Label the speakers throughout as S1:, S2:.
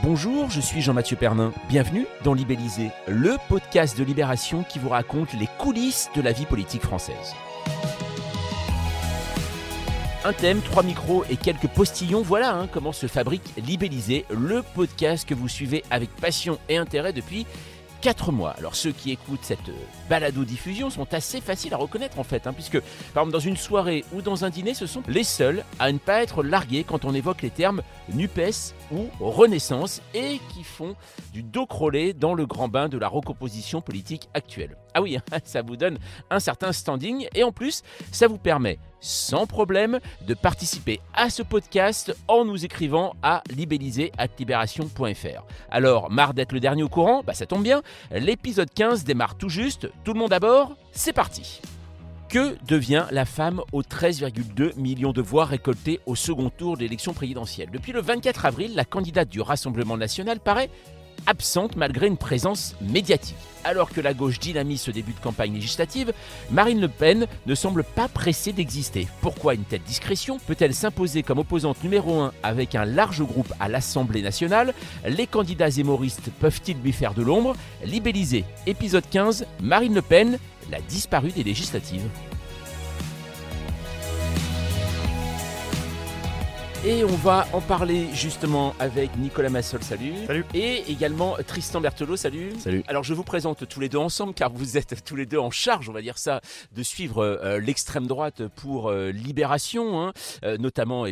S1: Bonjour, je suis Jean-Mathieu Pernin. Bienvenue dans Libellisé, le podcast de Libération qui vous raconte les coulisses de la vie politique française. Un thème, 3 micros et quelques postillons, voilà comment se fabrique Libellisé, le podcast que vous suivez avec passion et intérêt depuis 4 mois. Alors ceux qui écoutent cette balado-diffusion sont assez faciles à reconnaître en fait, puisque par exemple dans une soirée ou dans un dîner, ce sont les seuls à ne pas être largués quand on évoque les termes NUPES ou Renaissance et qui font du dos crôlé dans le grand bain de la recomposition politique actuelle. Ah oui, ça vous donne un certain standing et en plus, ça vous permet sans problème de participer à ce podcast en nous écrivant à libellisé@libération.fr. Alors, marre d'être le dernier au courant ? Ça tombe bien, l'épisode 15 démarre tout juste. Tout le monde à bord ? C'est parti. Que devient la femme aux 13,2 millions de voix récoltées au second tour de l'élection présidentielle ? Depuis le 24 avril, la candidate du Rassemblement national paraît absente malgré une présence médiatique. Alors que la gauche dynamise ce début de campagne législative, Marine Le Pen ne semble pas pressée d'exister. Pourquoi une telle discrétion ? Peut-elle s'imposer comme opposante numéro 1 avec un large groupe à l'Assemblée nationale ? Les candidats zémoristes peuvent-ils lui faire de l'ombre ? Libellisé, épisode 15, Marine Le Pen, la disparue des législatives. Et on va en parler justement avec Nicolas Massol, salut.
S2: Salut.
S1: Et également Tristan Berthelot, salut.
S2: Salut.
S1: Alors je vous présente tous les deux ensemble car vous êtes tous les deux en charge, on va dire ça, de suivre l'extrême droite pour Libération, notamment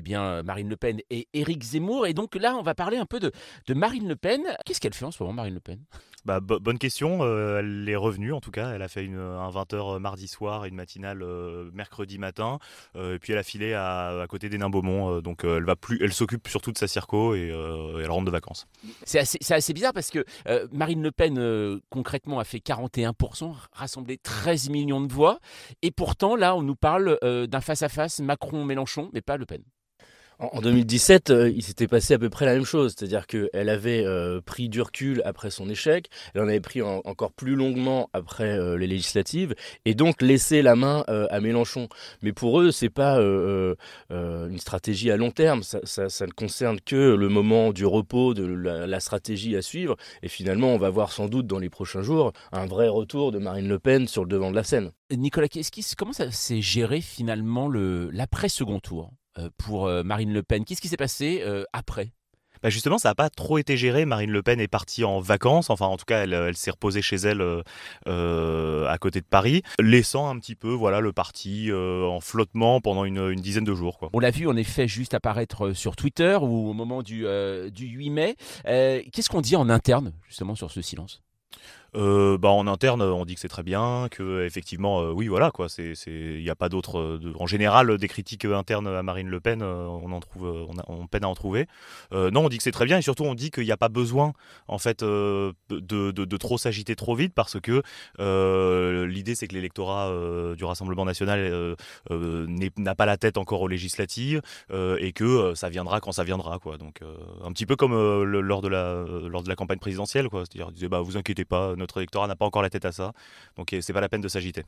S1: Marine Le Pen et Éric Zemmour. Et donc là, on va parler un peu de Marine Le Pen. Qu'est-ce qu'elle fait en ce moment, Marine Le Pen ?
S2: Bonne question, elle est revenue en tout cas, elle a fait un 20h mardi soir et une matinale mercredi matin, et puis elle a filé à côté des Nains-Beaumont, donc elle s'occupe surtout de sa circo et elle rentre de vacances. C'est
S1: assez bizarre parce que Marine Le Pen concrètement a fait 41%, rassemblé 13 millions de voix, et pourtant là on nous parle d'un face-à-face Macron-Mélenchon, mais pas Le Pen.
S3: En 2017, il s'était passé à peu près la même chose, c'est-à-dire qu'elle avait pris du recul après son échec, elle en avait pris encore plus longuement après les législatives, et donc laissé la main à Mélenchon. Mais pour eux, c'est pas une stratégie à long terme, ça ne concerne que le moment du repos, de la stratégie à suivre, et finalement, on va voir sans doute dans les prochains jours un vrai retour de Marine Le Pen sur le devant de la scène.
S1: Nicolas, comment ça s'est géré finalement l'après-second tour pour Marine Le Pen ? Qu'est-ce qui s'est passé après ?
S2: Justement, ça n'a pas trop été géré. Marine Le Pen est partie en vacances, enfin en tout cas elle s'est reposée chez elle à côté de Paris, laissant un petit peu le parti en flottement pendant une dizaine de jours, quoi.
S1: On l'a vu en effet juste apparaître sur Twitter ou au moment du 8 mai. Qu'est-ce qu'on dit en interne justement sur ce silence ?
S2: En interne, on dit que c'est très bien, que effectivement, il n'y a pas d'autre. En général, des critiques internes à Marine Le Pen, on peine à en trouver. Non, on dit que c'est très bien et surtout on dit qu'il n'y a pas besoin en fait de trop s'agiter trop vite parce que l'idée c'est que l'électorat du Rassemblement national n'a pas la tête encore aux législatives et que ça viendra quand ça viendra, quoi. Donc un petit peu comme lors de la campagne présidentielle, quoi. C'est-à-dire, disait vous inquiétez pas. Notre électorat n'a pas encore la tête à ça, donc c'est pas la peine de s'agiter.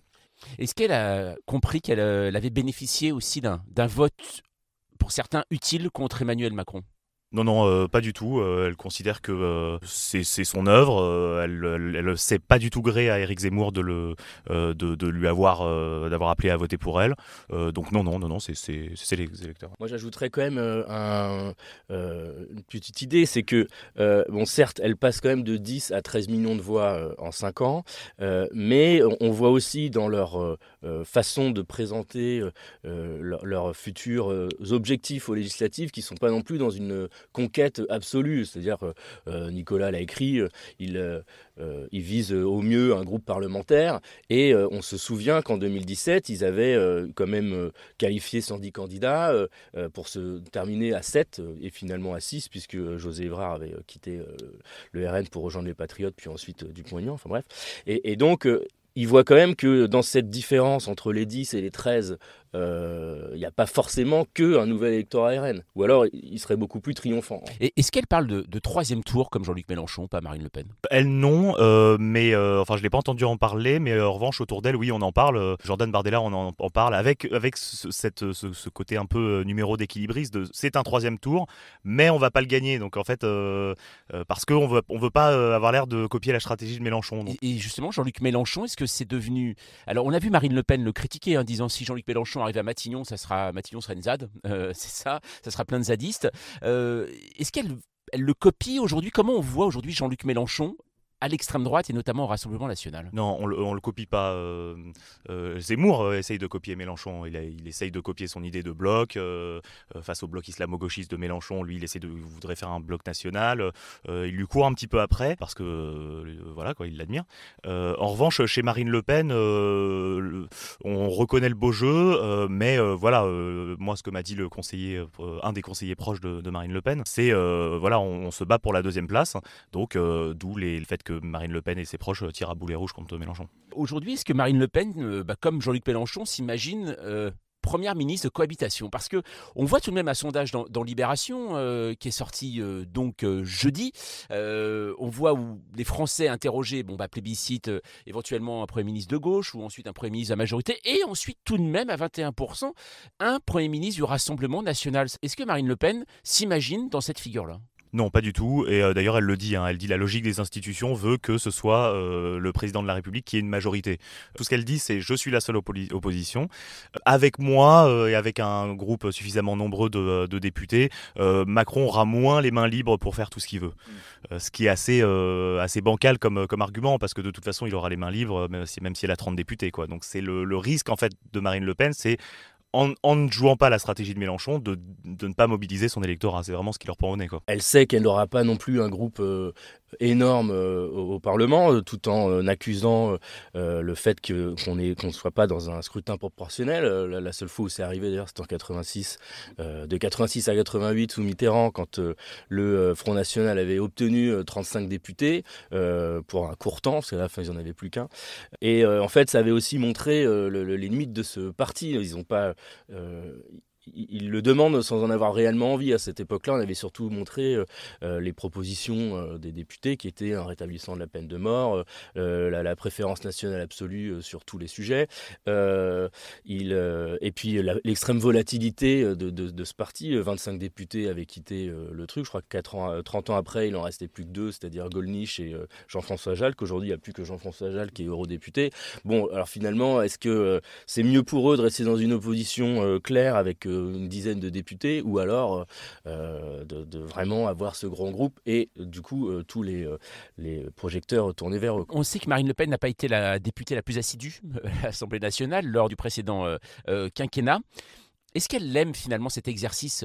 S1: Est-ce qu'elle a compris qu'elle avait bénéficié aussi d'un vote, pour certains, utile contre Emmanuel Macron ?
S2: Non, pas du tout. Elle considère que c'est son œuvre. Elle sait pas du tout gré à Éric Zemmour de lui d'avoir appelé à voter pour elle. Donc non, c'est les électeurs.
S3: Moi, j'ajouterais quand même une petite idée, c'est que certes, elle passe quand même de 10 à 13 millions de voix en 5 ans, mais on voit aussi dans leur façon de présenter leurs futurs objectifs aux législatives qui sont pas non plus dans une conquête absolue, c'est-à-dire Nicolas l'a écrit, il vise au mieux un groupe parlementaire et on se souvient qu'en 2017 ils avaient quand même qualifié 110 candidats pour se terminer à 7 et finalement à 6 puisque José Évrard avait quitté le RN pour rejoindre les Patriotes puis ensuite Dupont-Aignan, enfin bref, et donc il voit quand même que dans cette différence entre les 10 et les 13 il n'y a pas forcément qu'un nouvel électorat RN. Ou alors, il serait beaucoup plus triomphant.
S1: Et est-ce qu'elle parle de troisième tour comme Jean-Luc Mélenchon, pas Marine Le Pen?
S2: Elle non, mais enfin je l'ai pas entendu en parler, mais en revanche autour d'elle, oui, on en parle. Jordan Bardella, on en parle avec ce côté un peu numéro d'équilibriste. C'est un troisième tour, mais on va pas le gagner. Donc en fait, parce qu'on veut pas avoir l'air de copier la stratégie de Mélenchon. Donc.
S1: Et justement, Jean-Luc Mélenchon, est-ce que c'est devenu... Alors, on a vu Marine Le Pen le critiquer, hein, disant si Jean-Luc Mélenchon arrive à Matignon, Matignon sera une ZAD. C'est ça sera plein de zadistes. Est-ce qu'elle le copie aujourd'hui? Comment on voit aujourd'hui Jean-Luc Mélenchon à l'extrême droite et notamment au Rassemblement national?
S2: Non, on le copie pas. Zemmour essaye de copier Mélenchon. Il essaye de copier son idée de bloc face au bloc islamo-gauchiste de Mélenchon. Lui, il voudrait faire un bloc national. Il lui court un petit peu après parce que voilà quoi, il l'admire. En revanche, chez Marine Le Pen, on reconnaît le beau jeu, mais voilà, moi, ce que m'a dit le conseiller, un des conseillers proches de Marine Le Pen, c'est voilà, on se bat pour la deuxième place. Donc, d'où le fait que Marine Le Pen et ses proches tirent à boulet rouge contre Mélenchon.
S1: Aujourd'hui, est-ce que Marine Le Pen, comme Jean-Luc Mélenchon, s'imagine première ministre de cohabitation? Parce que on voit tout de même un sondage dans Libération qui est sorti jeudi. On voit où les Français interrogés plébiscitent éventuellement un Premier ministre de gauche ou ensuite un Premier ministre de la majorité et ensuite tout de même à 21% un Premier ministre du Rassemblement national. Est-ce que Marine Le Pen s'imagine dans cette figure-là?
S2: Non, pas du tout. Et d'ailleurs, elle le dit. Elle dit la logique des institutions veut que ce soit le président de la République qui ait une majorité. Tout ce qu'elle dit, c'est je suis la seule opposition. Avec moi et avec un groupe suffisamment nombreux de députés, Macron aura moins les mains libres pour faire tout ce qu'il veut. Ce qui est assez bancal comme argument, parce que de toute façon, il aura les mains libres, même si elle a 30 députés, quoi. Donc c'est le risque en fait de Marine Le Pen, c'est en ne jouant pas la stratégie de Mélenchon, de ne pas mobiliser son électorat. C'est vraiment ce qui leur prend au nez, quoi.
S3: Elle sait qu'elle n'aura pas non plus un groupe énorme au Parlement, tout en accusant le fait qu'on ne soit pas dans un scrutin proportionnel. La seule fois où c'est arrivé, d'ailleurs, c'était en 86. De 86 à 88, sous Mitterrand, quand le Front National avait obtenu 35 députés pour un court temps, parce qu'à la fin, ils n'en avaient plus qu'un. Et en fait, ça avait aussi montré les limites de ce parti. Ils n'ont pas... Ils le demandent sans en avoir réellement envie. À cette époque-là, on avait surtout montré les propositions des députés qui étaient un rétablissement de la peine de mort, la préférence nationale absolue sur tous les sujets, et puis l'extrême volatilité de ce parti. 25 députés avaient quitté le truc. Je crois que 30 ans après, il en restait plus que 2, c'est-à-dire Gollnisch et Jean-François Jalc. Aujourd'hui, il n'y a plus que Jean-François Jalc qui est eurodéputé. Bon, alors finalement, est-ce que c'est mieux pour eux de rester dans une opposition claire avec une dizaine de députés, ou alors de vraiment avoir ce grand groupe et du coup tous les projecteurs tournés vers eux.
S1: On sait que Marine Le Pen n'a pas été la députée la plus assidue à l'Assemblée nationale lors du précédent quinquennat. Est-ce qu'elle aime finalement cet exercice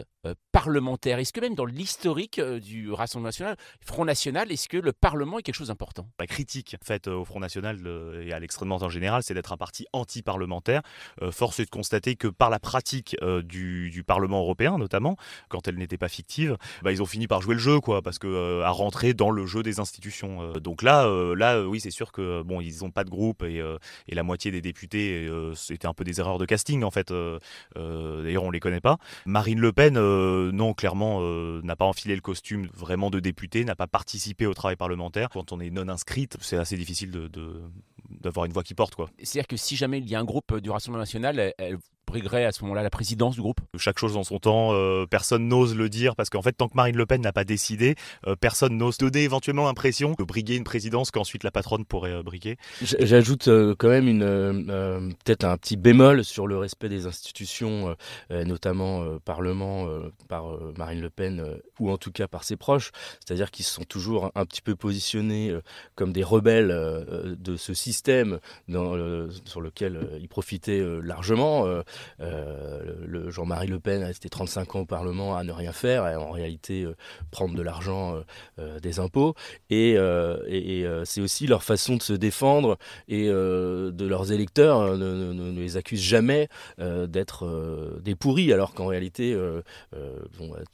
S1: parlementaire? Est-ce que même dans l'historique du Rassemblement national, Front National, est-ce que le Parlement est quelque chose d'important?
S2: La critique faite au Front National et à l'extrême droite en général, c'est d'être un parti anti-parlementaire. Force est de constater que par la pratique du Parlement européen, notamment, quand elle n'était pas fictive, ils ont fini par jouer le jeu, quoi, parce que à rentrer dans le jeu des institutions. Donc là, oui, c'est sûr que ils n'ont pas de groupe et la moitié des députés, c'était un peu des erreurs de casting, en fait. D'ailleurs, on les connaît pas. Marine Le Pen, non, clairement, n'a pas enfilé le costume vraiment de députée, n'a pas participé au travail parlementaire. Quand on est non inscrite, c'est assez difficile d'avoir une voix qui porte, quoi.
S1: C'est-à-dire que si jamais il y a un groupe du Rassemblement national, elle briguerait à ce moment-là la présidence du groupe?
S2: Chaque chose en son temps, personne n'ose le dire, parce qu'en fait, tant que Marine Le Pen n'a pas décidé, personne n'ose donner éventuellement l'impression de briguer une présidence qu'ensuite la patronne pourrait briguer.
S3: J'ajoute quand même peut-être un petit bémol sur le respect des institutions, notamment Parlement, par Marine Le Pen, ou en tout cas par ses proches, c'est-à-dire qu'ils se sont toujours un petit peu positionnés comme des rebelles de ce système sur lequel ils profitaient largement. Jean-Marie Le Pen a resté 35 ans au Parlement à ne rien faire et en réalité prendre de l'argent des impôts, et c'est aussi leur façon de se défendre et de leurs électeurs ne les accuse jamais d'être des pourris, alors qu'en réalité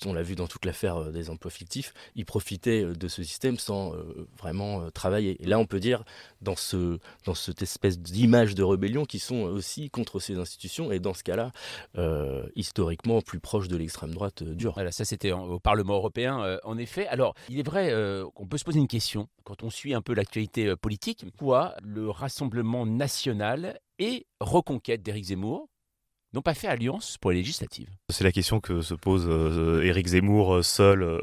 S3: on l'a vu dans toute l'affaire des emplois fictifs, ils profitaient de ce système sans vraiment travailler. Et là on peut dire dans cette espèce d'image de rébellion qui sont aussi contre ces institutions et dans dans ce cas-là, historiquement plus proche de l'extrême droite dure.
S1: Voilà, ça c'était au Parlement européen, en effet. Alors, il est vrai qu'on peut se poser une question, quand on suit un peu l'actualité politique, pourquoi le Rassemblement national et Reconquête d'Éric Zemmour n'ont pas fait alliance pour les législatives?
S2: C'est la question que se pose Éric Zemmour seul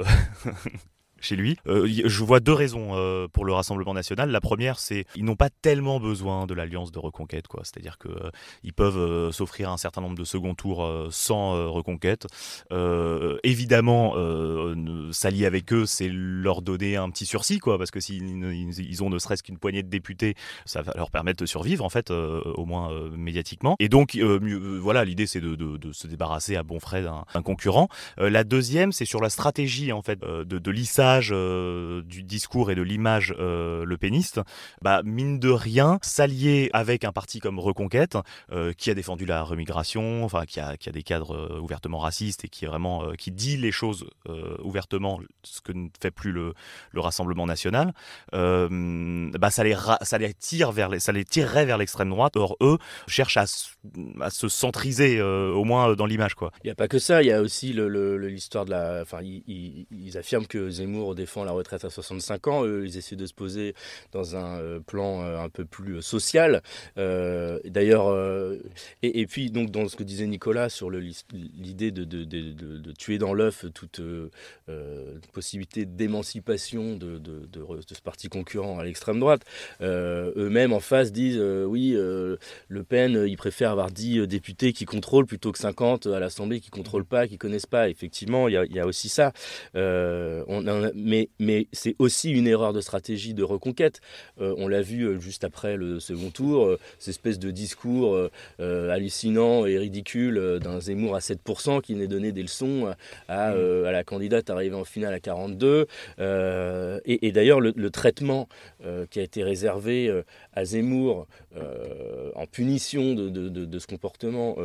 S2: chez lui. Je vois deux raisons pour le Rassemblement national. La première, c'est qu'ils n'ont pas tellement besoin de l'alliance de Reconquête, quoi. C'est-à-dire qu'ils peuvent s'offrir un certain nombre de second tours sans Reconquête. Évidemment, s'allier avec eux, c'est leur donner un petit sursis, quoi, parce que s'ils ont ne serait-ce qu'une poignée de députés, ça va leur permettre de survivre, en fait, au moins médiatiquement. Et donc, voilà, l'idée, c'est de se débarrasser à bon frais d'un concurrent. La deuxième, c'est sur la stratégie, en fait, de lissage du discours et de l'image lepéniste. Mine de rien, s'allier avec un parti comme Reconquête, qui a défendu la remigration, enfin qui a des cadres ouvertement racistes et qui est vraiment qui dit les choses ouvertement, ce que ne fait plus le Rassemblement national, ça les tirerait vers l'extrême droite. Or eux cherchent à se centriser au moins dans l'image, quoi.
S3: Il n'y a pas que ça, il y a aussi l'histoire de la... Enfin, ils affirment que Zemmour défend la retraite à 65 ans. Ils essaient de se poser dans un plan un peu plus social. D'ailleurs, et puis donc dans ce que disait Nicolas sur l'idée de tuer dans l'œuf toute possibilité d'émancipation de ce parti concurrent à l'extrême droite. Eux-mêmes en face disent oui, Le Pen, il préfère avoir 10 députés qui contrôlent plutôt que 50 à l'Assemblée qui ne contrôlent pas, qui ne connaissent pas. Effectivement, il y a aussi ça. Mais c'est aussi une erreur de stratégie de Reconquête. On l'a vu juste après le second tour, cette espèce de discours hallucinant et ridicule d'un Zemmour à 7% qui venait donner des leçons à la candidate arrivée en finale à 42. Et d'ailleurs, le traitement qui a été réservé à Zemmour en punition de ce comportement,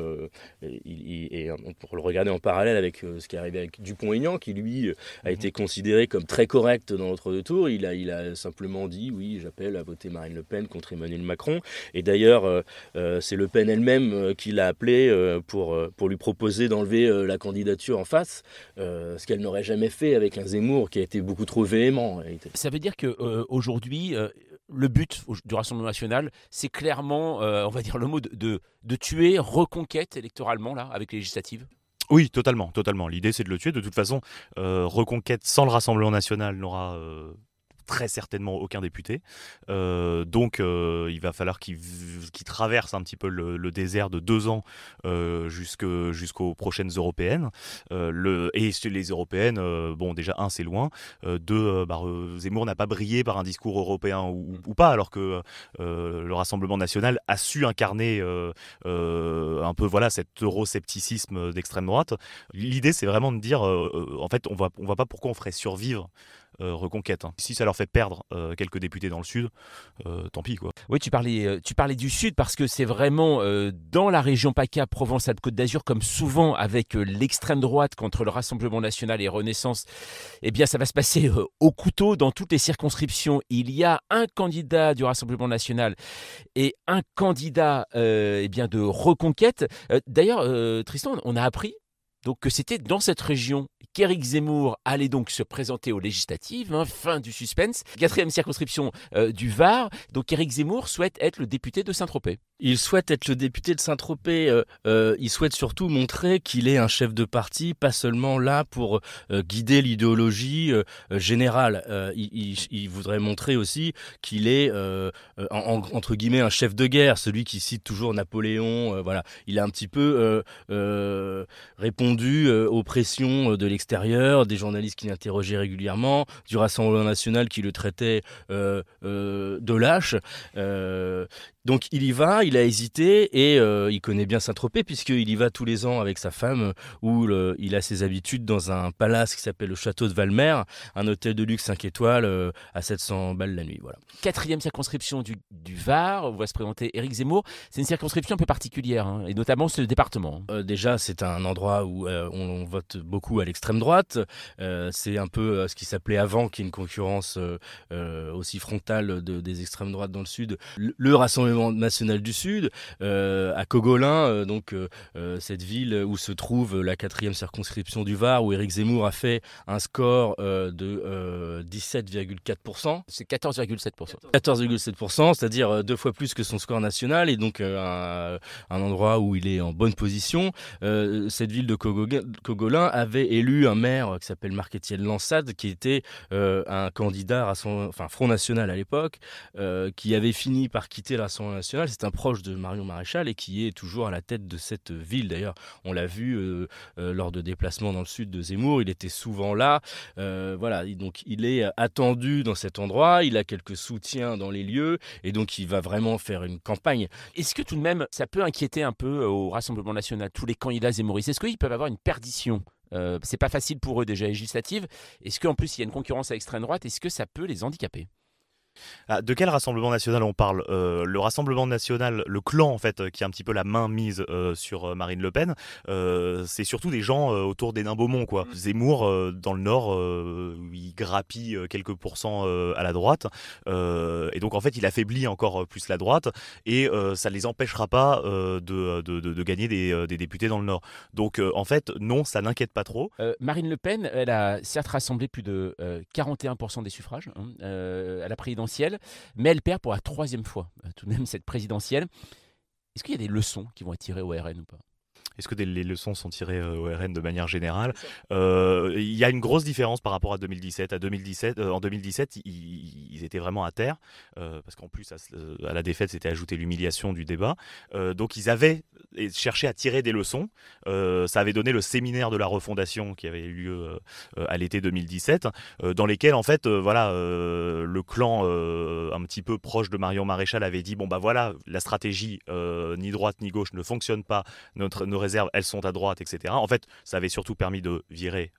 S3: et pour le regarder en parallèle avec ce qui est arrivé avec Dupont-Aignan, qui lui a été considéré comme très correct dans l'entre-deux tours. Il a simplement dit oui, j'appelle à voter Marine Le Pen contre Emmanuel Macron. Et d'ailleurs, c'est Le Pen elle-même qui l'a appelé pour lui proposer d'enlever la candidature en face, ce qu'elle n'aurait jamais fait avec un Zemmour qui a été beaucoup trop véhément.
S1: Ça veut dire qu'aujourd'hui, le but du Rassemblement national, c'est clairement, on va dire le mot, de tuer Reconquête électoralement, là, avec les législatives?
S2: Oui, totalement. L'idée, c'est de le tuer. De toute façon, Reconquête sans le Rassemblement national n'aura très certainement aucun député. Donc, il va falloir qu'il traverse un petit peu le désert de 2 ans jusqu'aux prochaines européennes. Et les européennes, déjà, c'est loin. 2, Zemmour n'a pas brillé par un discours européen ou pas, alors que le Rassemblement national a su incarner un peu cet euroscepticisme d'extrême droite. L'idée, c'est vraiment de dire, en fait, on voit pas pourquoi on ferait survivre Reconquête. Si ça leur fait perdre quelques députés dans le Sud, tant pis, quoi.
S1: Oui, tu parlais du Sud parce que c'est vraiment dans la région PACA, Provence-Alpes-Côte d'Azur, comme souvent avec l'extrême droite contre le Rassemblement national et Renaissance, eh bien ça va se passer au couteau dans toutes les circonscriptions. Il y a un candidat du Rassemblement national et un candidat de Reconquête. D'ailleurs, Tristan, on a appris donc que c'était dans cette région qu'Éric Zemmour allait donc se présenter aux législatives, fin du suspense. 4e circonscription du Var, donc Éric Zemmour souhaite être le député de Saint-Tropez.
S3: Il souhaite être le député de Saint-Tropez, il souhaite surtout montrer qu'il est un chef de parti, pas seulement là pour guider l'idéologie générale. Il voudrait montrer aussi qu'il est, entre guillemets, un chef de guerre, celui qui cite toujours Napoléon. Voilà. Il a un petit peu répondu aux pressions de l'extérieur, des journalistes qui l'interrogeaient régulièrement, du Rassemblement national qui le traitait de lâche. Donc il y va, il a hésité et il connaît bien Saint-Tropez puisqu'il y va tous les ans avec sa femme où il a ses habitudes dans un palace qui s'appelle le Château de Valmer, un hôtel de luxe 5 étoiles à 700 balles la nuit. Voilà.
S1: 4e circonscription du Var, où va se présenter Éric Zemmour. C'est une circonscription un peu particulière, et notamment ce département.
S3: Déjà, c'est un endroit où on vote beaucoup à l'extrême droite. C'est un peu ce qui s'appelait avant, qui est une concurrence aussi frontale des extrêmes droites dans le sud. Le Rassemblement Rassemblement national du Sud, à Cogolin, cette ville où se trouve la 4e circonscription du Var, où Éric Zemmour a fait un score de 17,4%.
S1: C'est 14,7%.
S3: 14,7%, c'est-à-dire 2 fois plus que son score national, et donc un endroit où il est en bonne position. Cette ville de Cogolin avait élu un maire qui s'appelle Marc-Étienne Lansade, qui était un candidat Front National à l'époque, qui avait fini par quitter le Rassemblement National. C'est un proche de Marion Maréchal et qui est toujours à la tête de cette ville. D'ailleurs, on l'a vu lors de déplacements dans le sud de Zemmour, il était souvent là. Voilà, donc il est attendu dans cet endroit, il a quelques soutiens dans les lieux, et donc il va vraiment faire une campagne.
S1: Est-ce que tout de même, ça peut inquiéter un peu au Rassemblement national, tous les candidats zémouristes? Est-ce qu'ils peuvent avoir une perdition? C'est pas facile pour eux déjà législative. Est-ce qu'en plus il y a une concurrence à l'extrême droite? Est-ce que ça peut les handicaper?
S2: De quel Rassemblement national on parle? Le Rassemblement national, le clan en fait, qui a un petit peu la main mise sur Marine Le Pen, c'est surtout des gens autour des Nains-Beaumont, quoi. Zemmour, dans le Nord, il grappille quelques pourcents à la droite, et donc en fait il affaiblit encore plus la droite, et ça ne les empêchera pas de gagner des députés dans le Nord. Donc en fait, non, ça n'inquiète pas trop.
S1: Marine Le Pen, elle a certes rassemblé plus de 41% des suffrages à la présidentielle, mais elle perd pour la 3e fois, tout de même, cette présidentielle. Est-ce qu'il y a des leçons qui vont être tirées au RN ou pas?
S2: Est-ce que les leçons sont tirées au RN de manière générale? Il y a une grosse différence par rapport à 2017. En 2017, ils étaient vraiment à terre, parce qu'en plus, à la défaite, s'était ajouté l'humiliation du débat. Donc, ils avaient cherché à tirer des leçons. Ça avait donné le séminaire de la refondation qui avait eu lieu à l'été 2017, dans lesquels, en fait, le clan un petit peu proche de Marion Maréchal avait dit, bon, bah voilà, la stratégie ni droite ni gauche ne fonctionne pas, nos réserves, elles sont à droite, etc. En fait, ça avait surtout permis de virer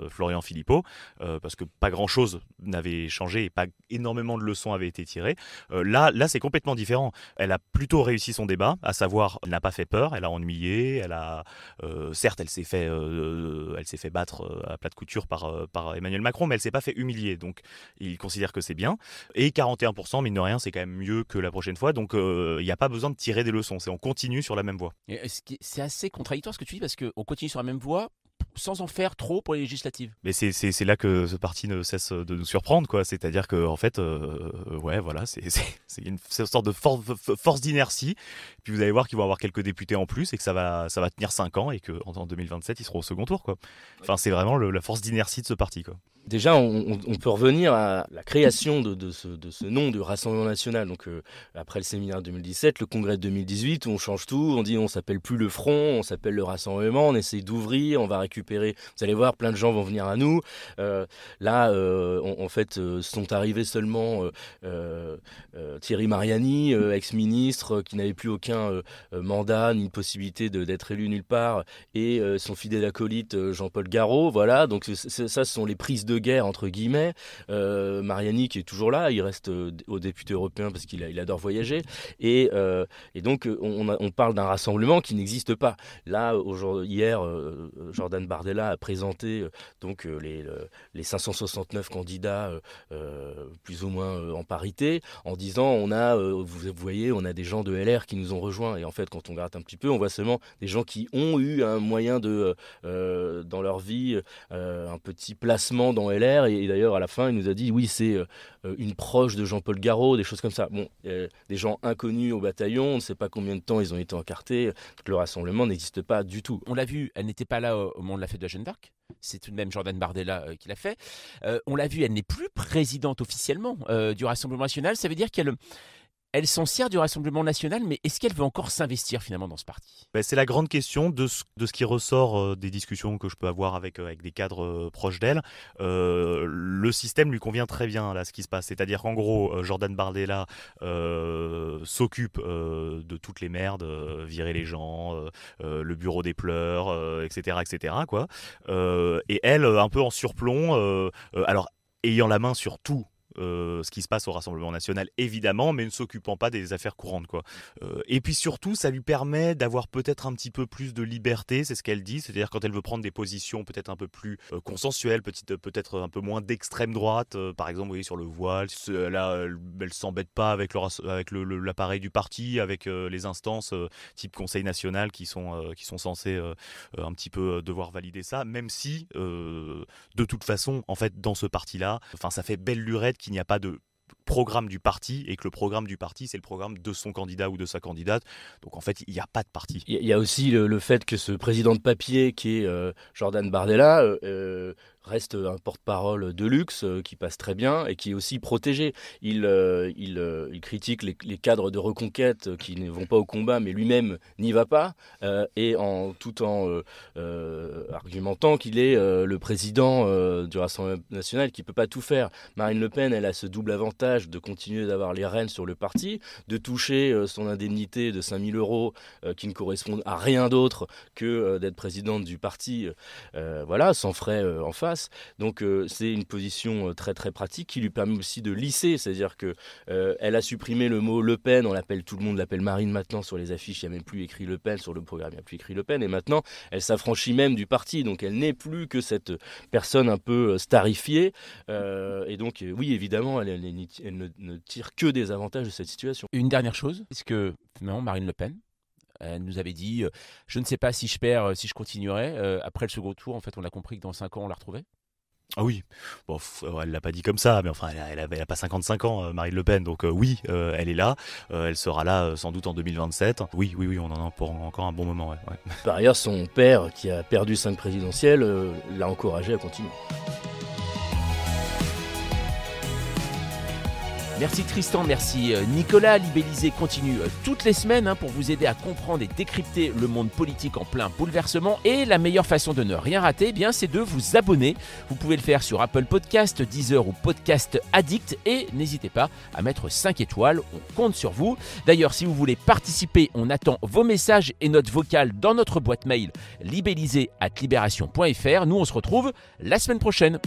S2: Florian Philippot, parce que pas grand-chose n'avait changé et pas énormément de leçons avaient été tirées. Là, c'est complètement différent. Elle a plutôt réussi son débat, à savoir, elle n'a pas fait peur, elle a ennuyé, certes, elle s'est fait battre à plat de couture par Emmanuel Macron, mais elle s'est pas fait humilier. Donc, il considère que c'est bien. Et 41%, mine de rien, c'est quand même mieux que la prochaine fois. Donc, il n'y a pas besoin de tirer des leçons. On continue sur la même voie.
S1: C'est assez contradictoire ce que tu dis, parce qu'on continue sur la même voie sans en faire trop pour les législatives.
S2: Mais c'est là que ce parti ne cesse de nous surprendre, quoi. C'est-à-dire que en fait, c'est une sorte de force d'inertie. Puis vous allez voir qu'ils vont avoir quelques députés en plus et que ça va tenir 5 ans et qu'en 2027 ils seront au second tour, quoi. Enfin, c'est vraiment la force d'inertie de ce parti, quoi.
S3: Déjà, on peut revenir à la création de ce nom du Rassemblement national. Donc, après le séminaire 2017, le congrès de 2018, on change tout, on dit on s'appelle plus le Front, on s'appelle le Rassemblement, on essaie d'ouvrir, on va récupérer. Vous allez voir, plein de gens vont venir à nous. En fait, sont arrivés seulement Thierry Mariani, ex-ministre, qui n'avait plus aucun mandat ni possibilité d'être élu nulle part, et son fidèle acolyte Jean-Paul Garot. Voilà, donc ça, ce sont les prises de guerre entre guillemets. Mariani qui est toujours là, il reste au député européen parce qu'il adore voyager, et donc on parle d'un rassemblement qui n'existe pas. Là, hier, Jordan Bardella a présenté les 569 candidats plus ou moins en parité, en disant vous voyez, on a des gens de LR qui nous ont rejoints, et en fait quand on gratte un petit peu, on voit seulement des gens qui ont eu un moyen dans leur vie un petit placement dans LR, et d'ailleurs à la fin il nous a dit oui, c'est une proche de Jean-Paul Garot, des choses comme ça. Bon, des gens inconnus au bataillon, on ne sait pas combien de temps ils ont été encartés, donc le rassemblement n'existe pas du tout.
S1: On l'a vu, elle n'était pas là au moment de la fête de la Jeanne d'Arc. C'est tout de même Jordan Bardella qui l'a fait. On l'a vu, elle n'est plus présidente officiellement du Rassemblement national. Ça veut dire elle s'en sert du Rassemblement national, mais est-ce qu'elle veut encore s'investir finalement dans ce parti?
S2: C'est la grande question de ce qui ressort des discussions que je peux avoir avec des cadres proches d'elle. Le système lui convient très bien, là, ce qui se passe. C'est-à-dire qu'en gros, Jordan Bardella s'occupe de toutes les merdes, virer les gens, le bureau des pleurs, etc., quoi. Et elle, un peu en surplomb, alors ayant la main sur tout, ce qui se passe au Rassemblement national, évidemment, mais ne s'occupant pas des affaires courantes, quoi. Et puis surtout, ça lui permet d'avoir peut-être un petit peu plus de liberté, c'est ce qu'elle dit, c'est-à-dire quand elle veut prendre des positions peut-être un peu plus consensuelles, peut-être un peu moins d'extrême droite, par exemple, vous voyez, sur le voile, là, elle s'embête pas avec l'appareil du parti, avec les instances type Conseil national qui sont censées un petit peu devoir valider ça, même si de toute façon, en fait, dans ce parti-là, ça fait belle lurette qu'il n'y a pas de programme du parti et que le programme du parti, c'est le programme de son candidat ou de sa candidate. Donc en fait, il n'y a pas de parti.
S3: Il y a aussi le fait que ce président de papier qui est Jordan Bardella reste un porte-parole de luxe qui passe très bien et qui est aussi protégé. Il critique les cadres de reconquête qui ne vont pas au combat, mais lui-même n'y va pas, tout en argumentant qu'il est le président du Rassemblement national qui ne peut pas tout faire. Marine Le Pen, elle a ce double avantage de continuer d'avoir les rênes sur le parti, de toucher son indemnité de 5 000 € qui ne correspondent à rien d'autre que d'être présidente du parti, sans frais en face. Donc c'est une position très très pratique qui lui permet aussi de lisser, c'est-à-dire que elle a supprimé le mot Le Pen, tout le monde l'appelle Marine maintenant sur les affiches, il n'y a même plus écrit Le Pen, sur le programme il n'y a plus écrit Le Pen, et maintenant elle s'affranchit même du parti, donc elle n'est plus que cette personne un peu starifiée, et donc oui évidemment elle ne tire que des avantages de cette situation.
S1: Une dernière chose, est-ce que finalement Marine Le Pen, elle nous avait dit je ne sais pas si je perds, si je continuerai. Après le second tour, en fait, on a compris que dans 5 ans, on la retrouvait.
S2: Ah oui, bon, elle l'a pas dit comme ça, mais enfin, elle a pas 55 ans, Marine Le Pen, donc oui, elle est là, elle sera là sans doute en 2027. Oui, on en a pour encore un bon moment. Ouais.
S3: Par ailleurs, son père, qui a perdu 5 présidentielles, l'a encouragé à continuer.
S1: Merci Tristan, merci Nicolas. Libellisé continue toutes les semaines pour vous aider à comprendre et décrypter le monde politique en plein bouleversement. Et la meilleure façon de ne rien rater, c'est de vous abonner. Vous pouvez le faire sur Apple Podcast, Deezer ou Podcast Addict. Et n'hésitez pas à mettre 5 étoiles, on compte sur vous. D'ailleurs, si vous voulez participer, on attend vos messages et notes vocales dans notre boîte mail libellisé@libération.fr. Nous, on se retrouve la semaine prochaine.